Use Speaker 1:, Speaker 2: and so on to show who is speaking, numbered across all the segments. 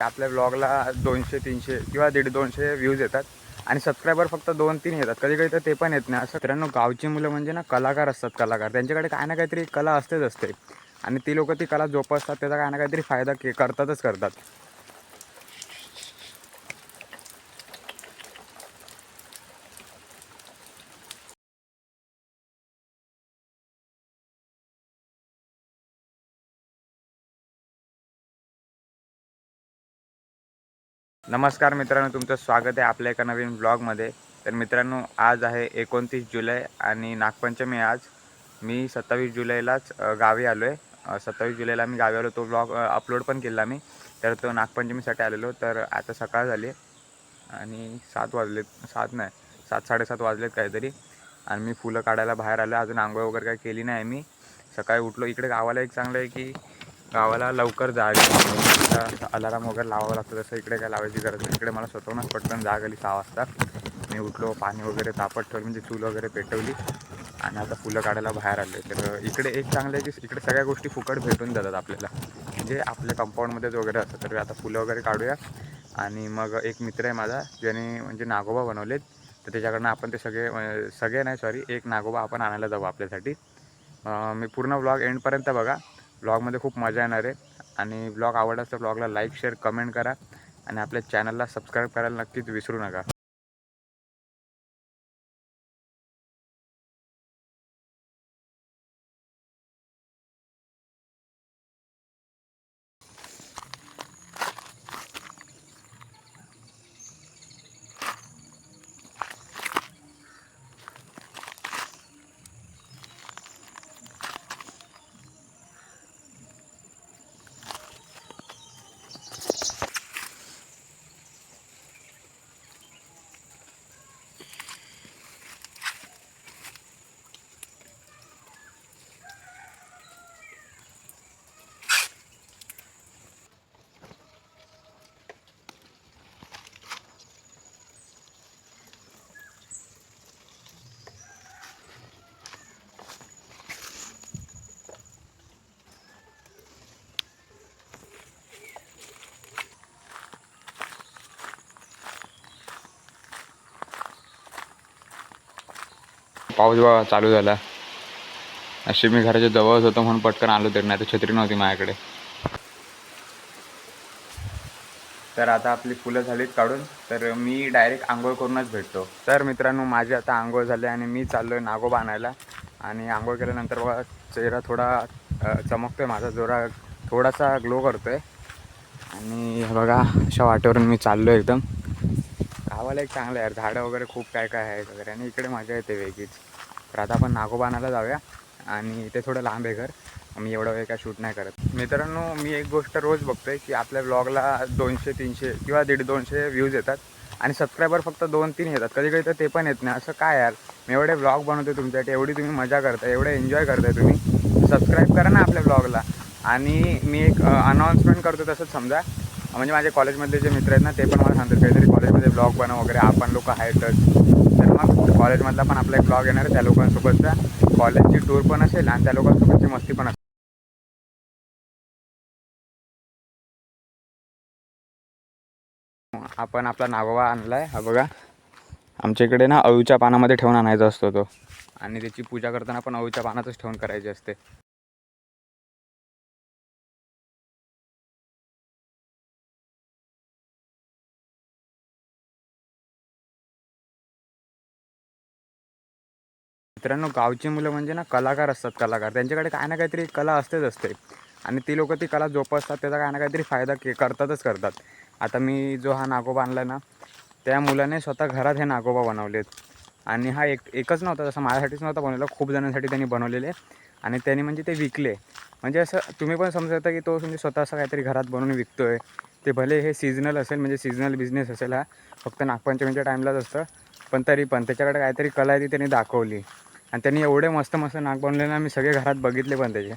Speaker 1: आपल्या ब्लॉगला 200-300 किंवा 150-200 व्ह्यूज येतात आणि सबस्क्रायबर फक्त 2-3 येतात. कधी कधी तर ते पण येत नाही. असं मित्रांनो, गावची मुलं म्हणजे ना कलाकार असतात. कलाकार त्यांच्याकडे काय ना काहीतरी कला असते आणि ती लोकं ती कला जोपासतात. त्याचा काय ना काहीतरी फायदा करतात. नमस्कार मित्रांनो, तुमचं स्वागत आहे आपल्या एका नवीन ब्लॉगमध्ये. तर मित्रांनो, आज आहे 29 जुलै आणि नागपंचमी आज. मी 27 जुलैलाच गावी आलो आहे. 27 जुलैला मी गावी आलो. तो ब्लॉग अपलोड पण केला मी. तर तो नागपंचमीसाठी आलेलो. तर आता सकाळ झाली आणि 7 वाजलेत, 7 नाही 7-7:30 वाजलेत काहीतरी. आणि मी फुलं काढायला बाहेर आलो. अजून आंघोळ वगैरे काही केली नाही मी. सकाळी उठलो. इकडे गावाला एक चांगलं आहे की गावाला लवकर जाग, अलाराम वगैरे लावावं लागतं. तसं इकडे काय लावायची गरज नाही. इकडे मला स्वतःहूनच पटकन जाग आली 6 वाजता. मी उठलो, पाणी वगैरे तापत ठेवलं, म्हणजे चूल वगैरे पेटवली आणि आता फुलं काढायला बाहेर आले. तर इकडे एक चांगलं आहे की इकडे सगळ्या गोष्टी फुकट भेटून जातात आपल्याला, म्हणजे आपल्या कंपाऊंडमध्येच वगैरे असतं. तर आता फुलं वगैरे काढूया. आणि मग एक मित्र आहे माझा ज्याने म्हणजे नागोबा बनवलेत. तर त्याच्याकडनं आपण ते सगळे नाही सॉरी एक नागोबा आपण आणायला जाऊ आपल्यासाठी. मी पूर्ण ब्लॉग एंडपर्यंत बघा. ब्लॉगमध्ये खूप मजा येणार आहे. आणि ब्लॉग आवडला तर ब्लॉगला लाईक, शेअर, कमेंट करा आणि आपल्या चॅनलला सबस्क्राईब करायला नक्कीच विसरू नका. पाऊस बघा चालू झाला. अशी मी घराच्या जवळच होतो म्हणून पटकन आलो, तरी नाही तर छत्री नव्हती माझ्याकडे. तर आता आपली फुलं झालीत काढून, तर मी डायरेक्ट आंघोळ करूनच भेटतो. तर मित्रांनो, माझी आता आंघोळ झाली आणि मी चाललो आहे नागोबा आणायला. आणि आंघोळ केल्यानंतर बघा चेहरा थोडा चमकतो आहे माझा, थोडासा ग्लो करतो आहे. आणि बघा अशा वाटेवरून मी चाललो आहे एकदम. गावाला एक चांगलं आहे यार, झाडं वगैरे खूप काय आहेत वगैरे आणि इकडे मजा येते वेगळीच. तर आता आपण नागोबा आणायला जाऊया. आणि इथे थोडं लांब आहे घर, मी एवढा वेळ काय शूट नाही करत. मित्रांनो, मी एक गोष्ट रोज बघतो आहे की आपल्या ब्लॉगला 200-300 किंवा 150-200 व्ह्यूज येतात आणि सबस्क्रायबर फक्त 2-3 येतात. कधी कधी तर ते पण येत नाही. असं काय यार, मी एवढे ब्लॉग बनवतो तुमच्यासाठी, एवढी तुम्ही मजा करताय, एवढे एन्जॉय करताय तुम्ही. सबस्क्राईब करा ना आपल्या ब्लॉगला. आणि मी एक अनाऊन्समेंट करतो तसंच समजा, म्हणजे माझे कॉलेजमधले जे मित्र आहेत ना, ते पण मला सांगतात काहीतरी कॉलेजमध्ये ब्लॉग बनव वगैरे, आपण लोक आहेतच. तर मग कॉलेजमधला पण आपला एक ब्लॉग येणार आहे, त्या लोकांसोबतचा. कॉलेजची टूर पण असेल आणि त्या लोकांसोबतची मस्ती पण असेल. आपण आपला नागोबा आणला आहे, हा बघा. आमच्या इकडे ना अळूच्या पानामध्ये ठेवून आणायचा असतो तो, आणि त्याची पूजा करताना पण अळूच्या पानातच ठेवून करायची असते. मित्रांनो, गावची मुलं म्हणजे ना कलाकार असतात. कलाकार त्यांच्याकडे काय ना काहीतरी कला असते आणि ती लोकं ती कला जोपासतात. त्याचा काय ना काहीतरी फायदा करतात. आता मी जो हा नागोबा आणला ना, त्या मुलाने स्वतः घरात हे नागोबा बनवलेत. आणि हा एकच नव्हता, जसं माझ्यासाठीच नव्हता बनवला, खूप जणांसाठी त्यांनी बनवलेले. आणि त्यांनी म्हणजे ते विकले. म्हणजे असं तुम्ही पण समजू शकता की तो म्हणजे स्वतः असं काहीतरी घरात बनवून विकतो आहे. ते भले हे सीजनल असेल, म्हणजे सीजनल बिझनेस असेल हा, फक्त नागपंचमीच्या टाईमलाच असतं. पण तरी पण त्याच्याकडे काहीतरी कला आहे ती त्यांनी दाखवली. आणि त्यांनी एवढे मस्त नाग बनवले ना, मी सगळे घरात बघितले पण त्याचे.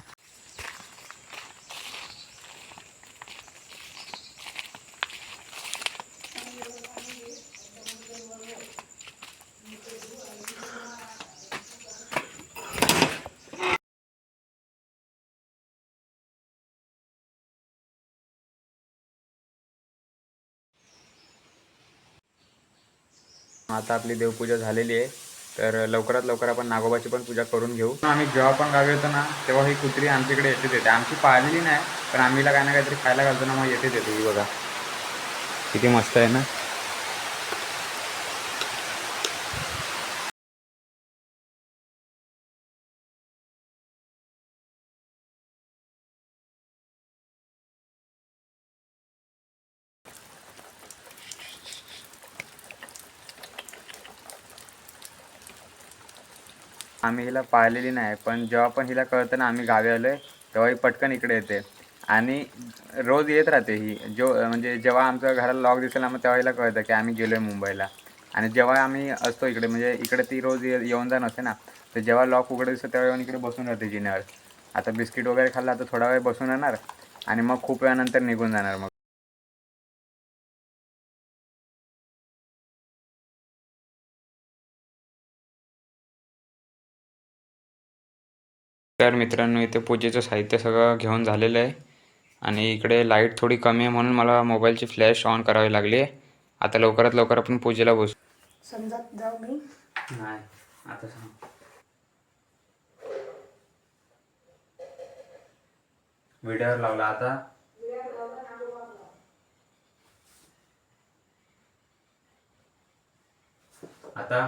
Speaker 1: आता आपली देवपूजा झालेली आहे, तर लवकरात लवकर आपण नागोबाची पण पूजा करून घेऊ. आम्ही जेव्हा पण गावी येतो ना, तेव्हा ही कुत्री आमच्याकडे येते. आमची पाळलेली नाही, पण आम्हीला काय ना काहीतरी खायला घालतो ना, मग येते ही बघा किती मस्त आहे ना. आम्ही हिला पाळलेली नाही, पण जेव्हा पण हिला कळतं ना आम्ही गावी आलो आहे, तेव्हा ही पटकन इकडे येते आणि रोज येत राहते ही. म्हणजे जेव्हा आमच्या घराला लॉक दिसेल ना, मग तेव्हा हिला कळतं की आम्ही गेलो आहे मुंबईला. आणि जेव्हा आम्ही असतो इकडे, म्हणजे इकडे ती रोज येऊन जाणं असते ना, तर जेव्हा लॉक उघडं दिसतं तेव्हा येऊन इकडे बसून राहते जिन्यावर. आता बिस्किट वगैरे खाल्लं, आता थोडा वेळ बसून येणार आणि मग खूप वेळानंतर निघून जाणार मग. तर मित्रांनो, इथे पूजेचं साहित्य सगळं घेऊन झालेलं आहे आणि इकडे लाईट थोडी कमी आहे, म्हणून मला मोबाईलची फ्लॅश ऑन करावी लागली आहे. आता लवकरात लवकर आपण पूजेला बसू.
Speaker 2: समजत जाऊ मी
Speaker 1: नाही आता सांग. व्हिडिओवर लावला आता. आता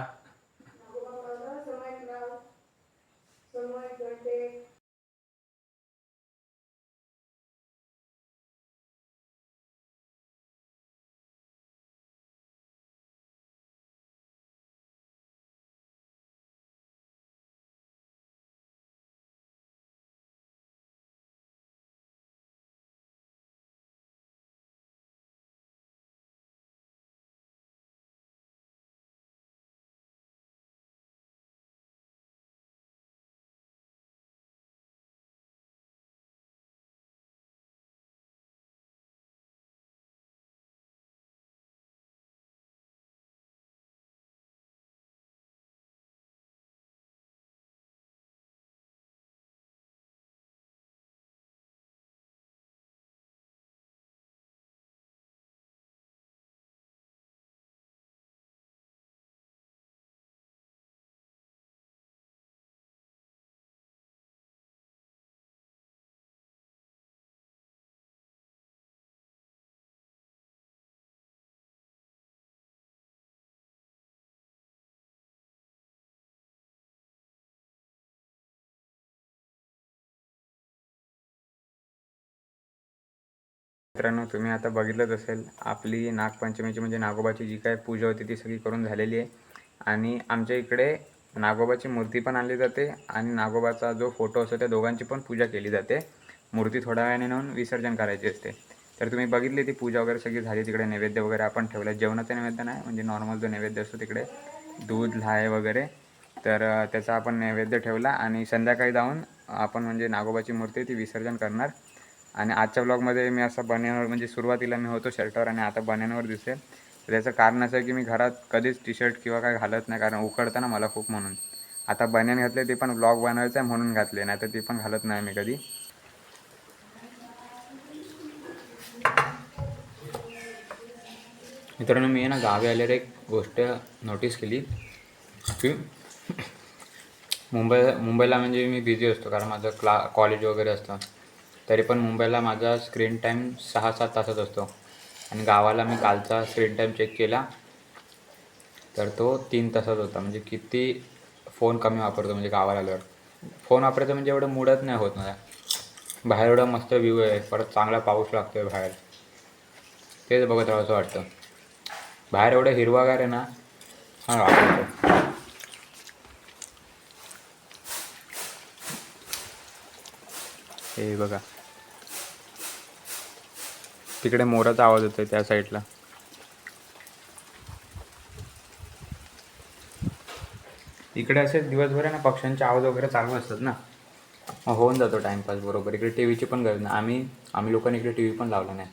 Speaker 1: मित्रांनो, तुम्ही आता बघितलंच असेल, आपली नागपंचमीची म्हणजे नागोबाची जी काय पूजा होती ती सगळी करून झालेली आहे. आणि आमच्या इकडे नागोबाची मूर्ती पण आणली जाते आणि नागोबाचा जो फोटो असतो त्या दोघांची पण पूजा केली जाते. मूर्ती थोड्या वेळाने नेऊन विसर्जन करायची असते. तर तुम्ही बघितली ती पूजा वगैरे सगळी झाली. तिकडे नैवेद्य वगैरे आपण ठेवलं. जेवणाचा नैवेद्य नाही, म्हणजे नॉर्मल जो नैवेद्य असतो तिकडे दूध लाहे वगैरे, तर त्याचा आपण नैवेद्य ठेवला आणि संध्याकाळी जाऊन आपण म्हणजे नागोबाची मूर्ती ती विसर्जन करणार. आणि आजच्या ब्लॉगमध्ये मी असं बन्यांवर, म्हणजे सुरुवातीला मी होतो शर्टावर आणि आता बन्यांवर दिसेल. तर त्याचं कारण असं आहे की मी घरात कधीच टी शर्ट किंवा काय घालत नाही, कारण उकडतं ना मला खूप, म्हणून. आता बन्यान घातले, ते पण ब्लॉग बनवायचं आहे म्हणून घातले, नाही तर ती पण घालत नाही मी कधी. मित्रांनो, मी ना गावी आल्यावर एक गोष्ट नोटीस केली की मुंबईला म्हणजे मी बिझी असतो, कारण माझं कॉलेज वगैरे असतं. तरी पण मुंबईला माझा स्क्रीन टाईम 6-7 तासाचा असतो आणि गावाला मी कालचा स्क्रीन टाईम चेक केला तर तो 3 तासाचा होता. म्हणजे किती फोन कमी वापरतो म्हणजे गावाला आल्यावर. फोन वापरायचं म्हणजे एवढं मूडच नाही होत मला. बाहेर एवढा मस्त व्ह्यू आहे, परत चांगला पाऊस लागतो आहे बाहेर, तेच बघत राहावंसं वाटतं. बाहेर एवढं हिरवागार आहे ना, हां वाटतं. हे बघा, तिकडे मोराचा आवाज होतोय त्या साईडला. इकडे असे दिवसभर आहे ना पक्ष्यांचे आवाज वगैरे चालू असतात ना, मग होऊन जातो टाईमपास बरोबर. इकडे टी व्हीची पण गरज नाही. आम्ही लोकांनी इकडे टी व्ही पण लावला नाही.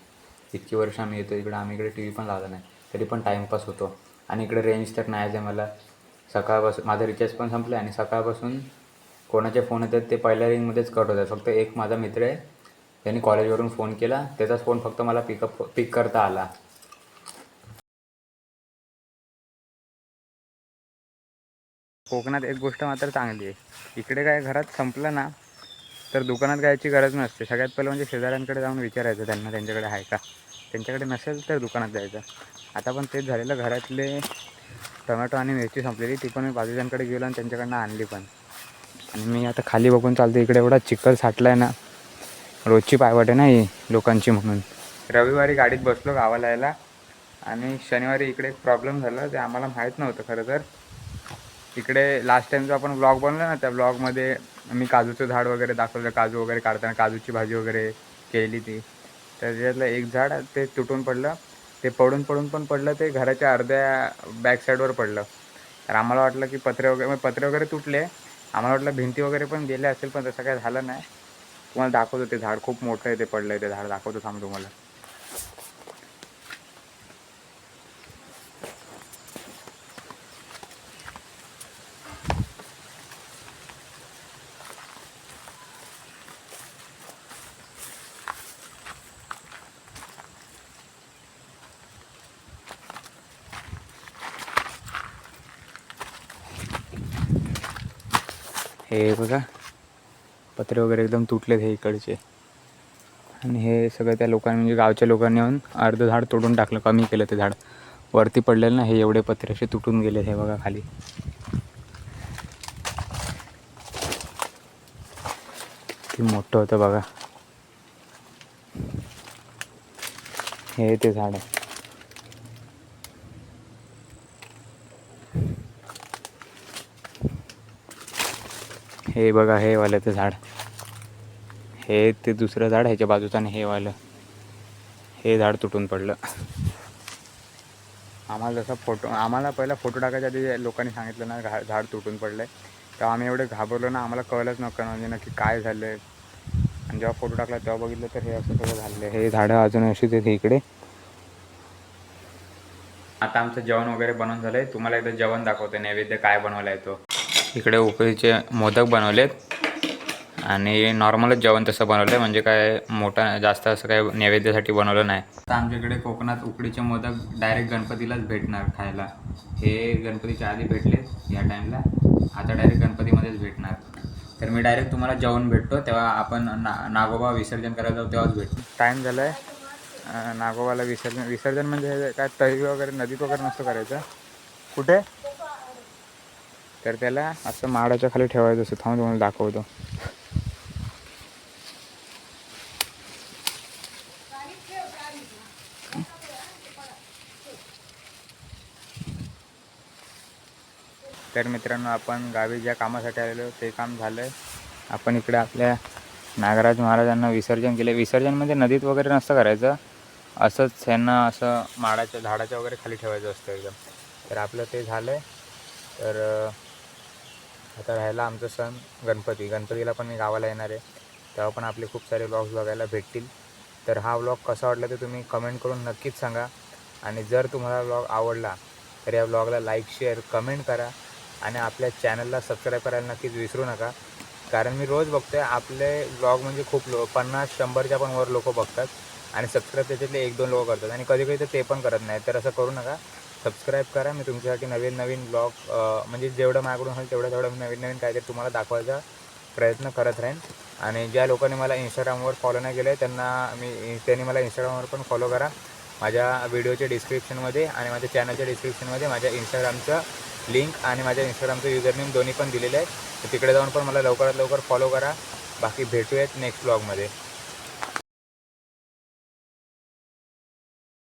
Speaker 1: इतकी वर्ष आम्ही येतो इकडे, आम्ही इकडे टी व्ही पण लावला नाही, तरी पण टाईमपास होतो. आणि इकडे रेंज तर नाहीच आहे मला. सकाळपासून माझा रिचार्ज पण संपला आणि सकाळपासून कोणाचे फोन येतात ते पहिल्या रिंगमध्येच कट होतात. फक्त एक माझा मित्र आहे, त्यांनी कॉलेजवरून फोन केला, त्याचाच फोन फक्त मला पिक करता आला. कोकणात एक गोष्ट मात्र चांगली आहे, इकडे काय घरात संपलं ना तर दुकानात जायची गरज नसते. सगळ्यात पहिलं म्हणजे शेजाऱ्यांकडे जाऊन विचारायचं त्यांना त्यांच्याकडे आहे का. त्यांच्याकडे नसेल तर दुकानात जायचं. आता पण तेच झालेलं, घरातले टोमॅटो आणि मिरची संपलेली, ती पण मी बाजूच्यांकडे गेलो आणि त्यांच्याकडनं आणली पण. आणि मी आता खाली बघून चालतो, इकडे एवढा चिखल साठला आहे ना, रोजची पायवाट आहे ना ही लोकांची म्हणून. रविवारी गाडीत बसलो गावाला यायला आणि शनिवारी इकडे एक प्रॉब्लेम झाला, ते आम्हाला माहीत नव्हतं खरं तर. इकडे लास्ट टाईम जो आपण व्लॉग बनवला ना, त्या व्लॉगमध्ये मी काजूचं झाड वगैरे दाखवलं, काजू वगैरे काढताना काजूची भाजी वगैरे केली ती. तर त्याच्यातलं एक झाड ते तुटून पडलं, ते पडून पण पडलं, ते घराच्या अर्ध्या बॅक साईडवर पडलं. तर आम्हाला वाटलं की पत्रे वगैरे तुटले, आम्हाला वाटलं भिंती वगैरे पण गेल्या असेल, पण तसं काय झालं नाही. तुम्हाला दाखवतो, ते झाड खूप मोठं आहे, ते पडलं आहे ते झाड, दाखवतो थांब तुम्हाला. हे बघा, पत्रे वगैरे एकदम तुटलेत हे इकडचे. आणि हे सगळं त्या लोकांनी म्हणजे गावच्या लोकांनी येऊन अर्धं झाड तोडून टाकलं, कमी केलं ते झाड. वरती पडलेलं ना, हे एवढे पत्रे असे तुटून गेले, हे बघा खाली. किती मोठं होतं बघा, हे ते झाड आहे. हे बघा, हे वालं ते झाड, हे ते दुसरं झाड ह्याच्या बाजूचं, आणि हे वालं हे झाड तुटून पडलं. आम्हाला पहिला फोटो टाकायच्या आधी लोकांनी सांगितलं ना झाड तुटून पडलं आहे, तेव्हा आम्ही एवढे घाबरलो ना, आम्हाला कळलंच नव्हतं म्हणजे नक्की काय झालं आहे. आणि जेव्हा फोटो टाकला तेव्हा बघितलं तर हे असं सगळं झालं आहे. हे झाडं अजून अशीच आहेत इकडे. आता आमचं जेवण वगैरे बनवून झालं आहे, तुम्हाला एकदा जेवण दाखवतो, नैवेद्य काय बनवलं आहे तो. इकडे उकडीचे मोदक बनवलेत आणि नॉर्मलच जेवण तसं बनवलं आहे, म्हणजे काय मोठं जास्त असं काय नैवेद्यासाठी बनवलं नाही. आता आमच्याकडे कोकणात उकडीचे मोदक डायरेक्ट गणपतीलाच भेटणार खायला. हे गणपतीच्या आधी भेटलेत या टाईमला, आता डायरेक्ट गणपतीमध्येच भेटणार. तर मी डायरेक्ट तुम्हाला जेवण भेटतो तेव्हा आपण नागोबा विसर्जन करायला जाऊ तेव्हाच भेटतो. टाईम झाला आहे नागोबाला विसर्जन म्हणजे काय तळी वगैरे नदीत वगैरे नसतं करायचं. कुठे तर त्याला असं माडाच्या खाली ठेवायचं असं. थांबून तुम्हाला दाखवतो. तर मित्रांनो, आपण गावी ज्या कामासाठी आलेलो ते काम झालं आहे. आपण इकडे आपल्या नागराज महाराजांना विसर्जन केले. विसर्जन म्हणजे नदीत वगैरे नसतं करायचं, असंच ह्यांना असं माडाच्या झाडाच्या वगैरे खाली ठेवायचं असतं एकदम. तर आपलं ते झालं आहे. तर आता राहिला आमचं सण गणपतीला पण मी गावाला येणार आहे, तेव्हा पण आपले खूप सारे व्लॉग्स बघायला भेटतील. तर हा व्लॉग कसा वाटला ते तुम्ही कमेंट करून नक्कीच सांगा. आणि जर तुम्हाला व्लॉग आवडला तर या व्लॉगला लाईक, शेअर, कमेंट करा. आणि आपल्या चॅनलला सबस्क्राईब करायला नक्कीच विसरू नका, कारण मी रोज बघतो आहे आपले व्लॉग म्हणजे खूप 50-100च्या पण वर लोक बघतात आणि सबस्क्राईब त्याच्यातले 1-2 लोक करतात, आणि कधी कधी तर ते पण करत नाही. तर असं करू नका, सबस्क्राईब करा. मी तुमच्यासाठी नवीन व्लॉग म्हणजे जेवढं माझ्याकडून होईल तेवढं नवीन काहीतरी तुम्हाला दाखवायचा प्रयत्न करत राहीन. आणि ज्या लोकांनी मला इंस्टाग्रामवर फॉलो नाही केलं आहे त्यांनी मला इंस्टाग्रामवर पण फॉलो करा. माझ्या व्हिडिओच्या डिस्क्रिप्शनमध्ये आणि माझ्या चॅनलच्या डिस्क्रिप्शनमध्ये माझ्या इंस्टाग्रामचं लिंक आणि माझ्या इंस्टाग्रामचं युजरनेम दोन्ही पण दिलेलं आहे. तर तिकडे जाऊन पण मला लवकरात लवकर फॉलो करा. बाकी भेटूयात नेक्स्ट व्लॉगमध्ये.